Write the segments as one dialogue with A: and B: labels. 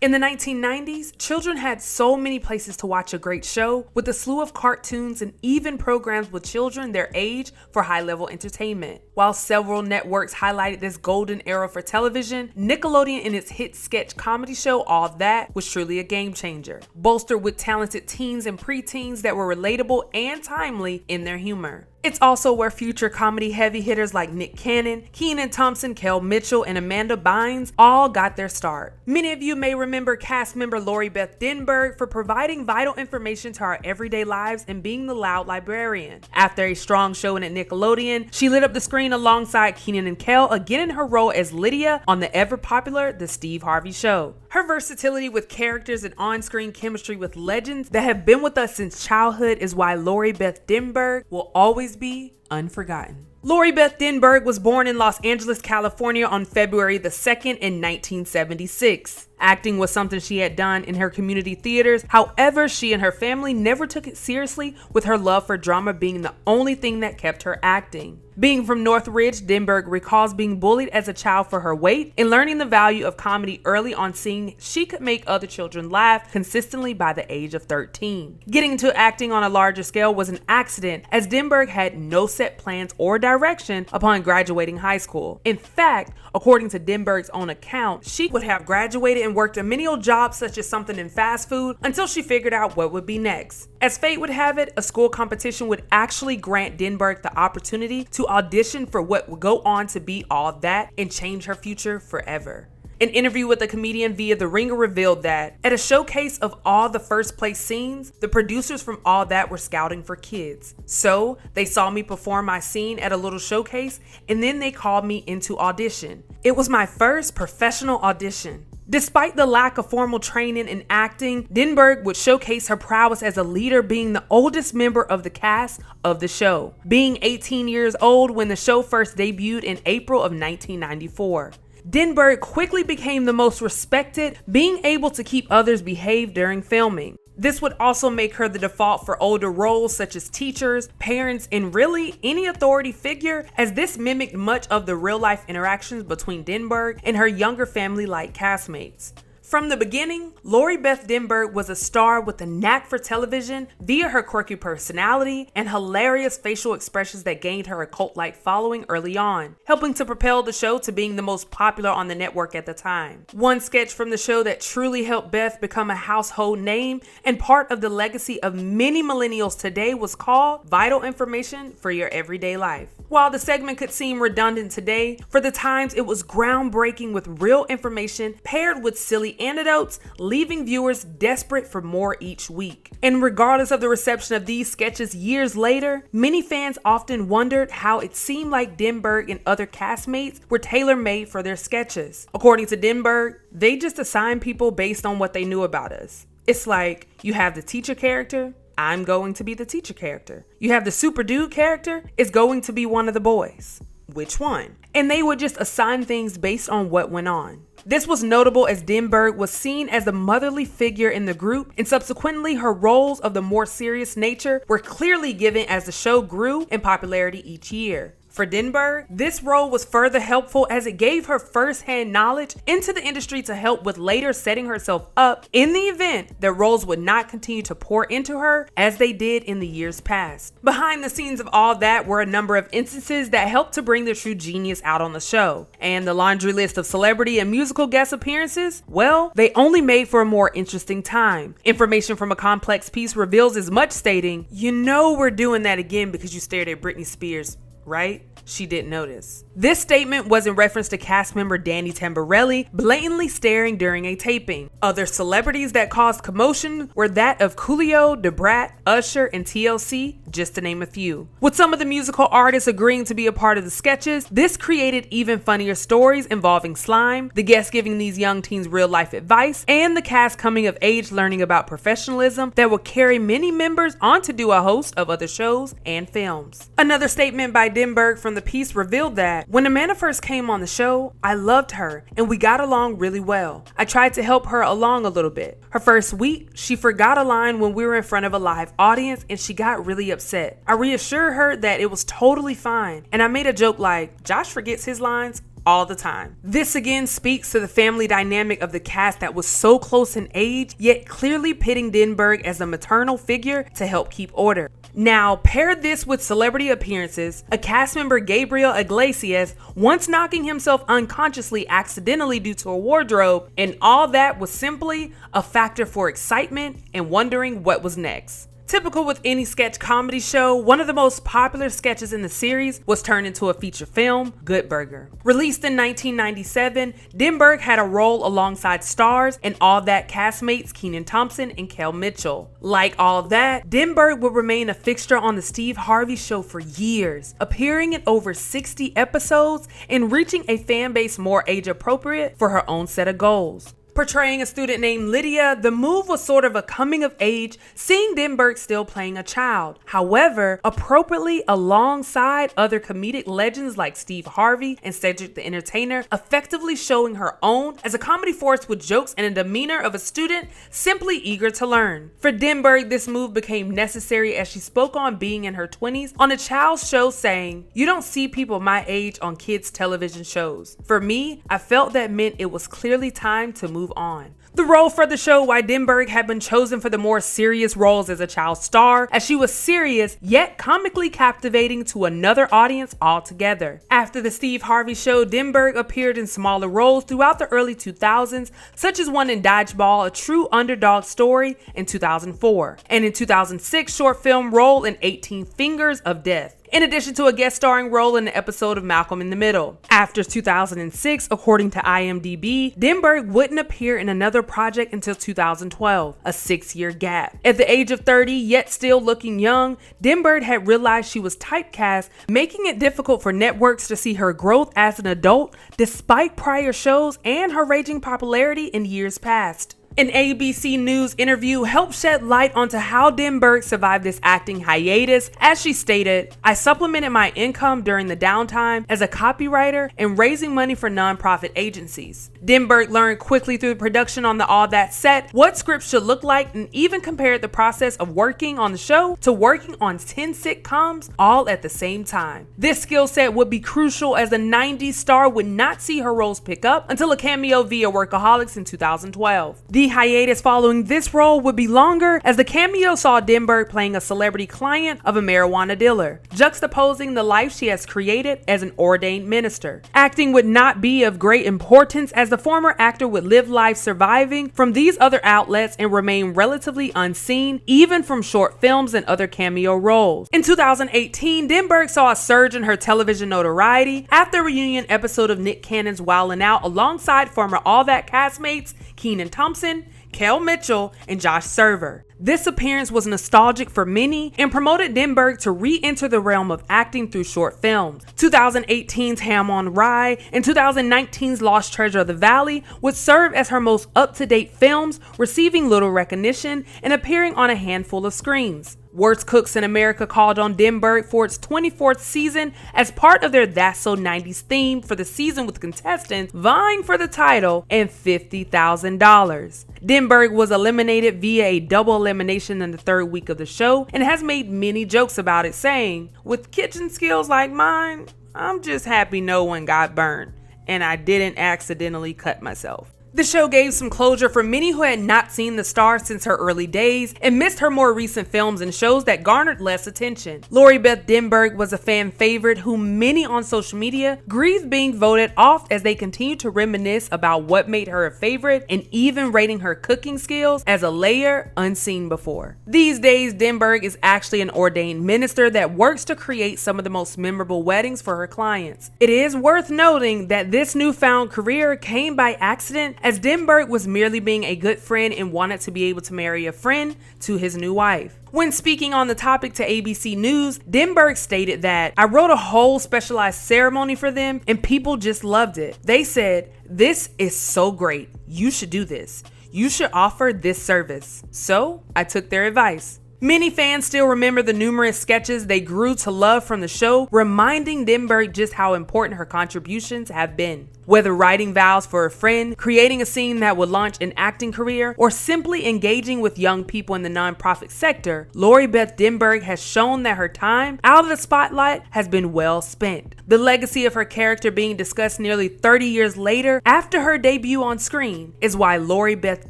A: In the 1990s, children had so many places to watch a great show, with a slew of cartoons and even programs with children their age for high-level entertainment. While several networks highlighted this golden era for television, Nickelodeon in its hit sketch comedy show All That was truly a game changer, bolstered with talented teens and preteens that were relatable and timely in their humor. It's also where future comedy heavy hitters like Nick Cannon, Kenan Thompson, Kel Mitchell, and Amanda Bynes all got their start. Many of you may remember cast member Lori Beth Denberg for providing vital information to our everyday lives and being the loud librarian. After a strong showing at Nickelodeon, she lit up the screen alongside Kenan and Kel, again in her role as Lydia on the ever-popular The Steve Harvey Show. Her versatility with characters and on-screen chemistry with legends that have been with us since childhood is why Lori Beth Denberg will always be unforgotten. Lori Beth Denberg was born in Los Angeles, California on February the 2nd in 1976. Acting was something she had done in her community theaters. However, she and her family never took it seriously, with her love for drama being the only thing that kept her acting. Being from Northridge, Denberg recalls being bullied as a child for her weight and learning the value of comedy early on, seeing she could make other children laugh consistently by the age of 13. Getting into acting on a larger scale was an accident, as Denberg had no set plans or direction upon graduating high school. In fact, according to Denberg's own account, she would have graduated and worked a menial job such as something in fast food until she figured out what would be next. As fate would have it, a school competition would actually grant Denberg the opportunity to audition for what would go on to be All That and change her future forever. An interview with a comedian via The Ringer revealed that at a showcase of all the first place scenes, the producers from All That were scouting for kids. So they saw me perform my scene at a little showcase, and then they called me into audition. It was my first professional audition. Despite the lack of formal training in acting, Denberg would showcase her prowess as a leader, being the oldest member of the cast of the show, being 18 years old when the show first debuted in April of 1994. Denberg quickly became the most respected, being able to keep others behave during filming. This would also make her the default for older roles such as teachers, parents, and really any authority figure, as this mimicked much of the real-life interactions between Denberg and her younger family-like castmates. From the beginning, Lori Beth Denberg was a star with a knack for television via her quirky personality and hilarious facial expressions that gained her a cult-like following early on, helping to propel the show to being the most popular on the network at the time. One sketch from the show that truly helped Beth become a household name and part of the legacy of many millennials today was called Vital Information for Your Everyday Life. While the segment could seem redundant today, for the times it was groundbreaking with real information paired with silly anecdotes, leaving viewers desperate for more each week. And regardless of the reception of these sketches years later, many fans often wondered how it seemed like Denberg and other castmates were tailor-made for their sketches. According to Denberg, they just assigned people based on what they knew about us. It's like, you have the teacher character, I'm going to be the teacher character. You have the super dude character, it's going to be one of the boys. Which one? And they would just assign things based on what went on. This was notable as Denberg was seen as the motherly figure in the group, and subsequently her roles of the more serious nature were clearly given as the show grew in popularity each year. For Denberg, this role was further helpful as it gave her first-hand knowledge into the industry to help with later setting herself up in the event that roles would not continue to pour into her as they did in the years past. Behind the scenes of All That were a number of instances that helped to bring the true genius out on the show. And the laundry list of celebrity and musical guest appearances, well, they only made for a more interesting time. Information from a complex piece reveals as much, stating, "You know we're doing that again because you stared at Britney Spears, right?" She didn't notice. This statement was in reference to cast member Danny Tamborelli blatantly staring during a taping. Other celebrities that caused commotion were that of Coolio, Da Brat, Usher, and TLC, just to name a few. With some of the musical artists agreeing to be a part of the sketches, this created even funnier stories involving slime, the guests giving these young teens real-life advice, and the cast coming of age learning about professionalism that will carry many members on to do a host of other shows and films. Another statement by Denberg from the piece revealed that, "When Amanda first came on the show, I loved her and we got along really well. I tried to help her along a little bit. Her first week, she forgot a line when we were in front of a live audience and she got really upset. I reassured her that it was totally fine, and I made a joke like, Josh forgets his lines all the time. This again speaks to the family dynamic of the cast that was so close in age, yet clearly pitting Denberg as a maternal figure to help keep order. Now, pair this with celebrity appearances, a cast member Gabriel Iglesias once knocking himself unconsciously accidentally due to a wardrobe, and all that was simply a factor for excitement and wondering what was next. Typical with any sketch comedy show, one of the most popular sketches in the series was turned into a feature film, Good Burger. Released in 1997, Denberg had a role alongside stars and All That castmates Kenan Thompson and Kel Mitchell. Like All That, Denberg would remain a fixture on the Steve Harvey Show for years, appearing in over 60 episodes and reaching a fan base more age appropriate for her own set of goals. Portraying a student named Lydia, the move was sort of a coming of age, seeing Denberg still playing a child. However, appropriately alongside other comedic legends like Steve Harvey and Cedric the Entertainer, effectively showing her own as a comedy force with jokes and a demeanor of a student simply eager to learn. For Denberg, this move became necessary as she spoke on being in her 20s on a child's show saying, "You don't see people my age on kids' television shows. For me, I felt that meant it was clearly time to move on." The role further showed why Denberg had been chosen for the more serious roles as a child star, as she was serious yet comically captivating to another audience altogether. After the Steve Harvey Show, Denberg appeared in smaller roles throughout the early 2000s, such as one in Dodgeball, a true underdog story in 2004, and in 2006 short film role in 18 Fingers of Death, in addition to a guest starring role in the episode of Malcolm in the Middle. After 2006, according to IMDb, Denberg wouldn't appear in another project until 2012, a 6-year gap. At the age of 30, yet still looking young, Denberg had realized she was typecast, making it difficult for networks to see her growth as an adult despite prior shows and her raging popularity in years past. An ABC News interview helped shed light onto how Denberg survived this acting hiatus, as she stated, "I supplemented my income during the downtime as a copywriter and raising money for nonprofit agencies." Denberg learned quickly through the production on the All That set what scripts should look like, and even compared the process of working on the show to working on 10 sitcoms all at the same time. This skill set would be crucial as the 90s star would not see her roles pick up until a cameo via Workaholics in 2012. The hiatus following this role would be longer, as the cameo saw Denberg playing a celebrity client of a marijuana dealer, juxtaposing the life she has created as an ordained minister. Acting would not be of great importance, as the former actor would live life surviving from these other outlets and remain relatively unseen, even from short films and other cameo roles. In 2018, Denberg saw a surge in her television notoriety after a reunion episode of Nick Cannon's Wildin' Out alongside former All That castmates Kenan Thompson, Kel Mitchell, and Josh Server. This appearance was nostalgic for many and promoted Denberg to re-enter the realm of acting through short films. 2018's Ham on Rye and 2019's Lost Treasure of the Valley would serve as her most up-to-date films, receiving little recognition and appearing on a handful of screens. Worst Cooks in America called on Denberg for its 24th season as part of their That's So 90s theme for the season, with contestants vying for the title and $50,000. Denberg was eliminated via a double elimination in the third week of the show and has made many jokes about it, saying, "With kitchen skills like mine, I'm just happy no one got burned and I didn't accidentally cut myself." The show gave some closure for many who had not seen the star since her early days and missed her more recent films and shows that garnered less attention. Lori Beth Denberg was a fan favorite who many on social media grieved being voted off, as they continued to reminisce about what made her a favorite and even rating her cooking skills as a layer unseen before. These days, Denberg is actually an ordained minister that works to create some of the most memorable weddings for her clients. It is worth noting that this newfound career came by accident, as Denberg was merely being a good friend and wanted to be able to marry a friend to his new wife. When speaking on the topic to ABC News, Denberg stated that, "I wrote a whole specialized ceremony for them and people just loved it. They said, 'This is so great. You should do this. You should offer this service.' So I took their advice." Many fans still remember the numerous sketches they grew to love from the show, reminding Denberg just how important her contributions have been. Whether writing vows for a friend, creating a scene that would launch an acting career, or simply engaging with young people in the nonprofit sector, Lori Beth Denberg has shown that her time out of the spotlight has been well spent. The legacy of her character being discussed nearly 30 years later after her debut on screen is why Lori Beth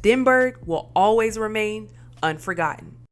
A: Denberg will always remain unforgotten.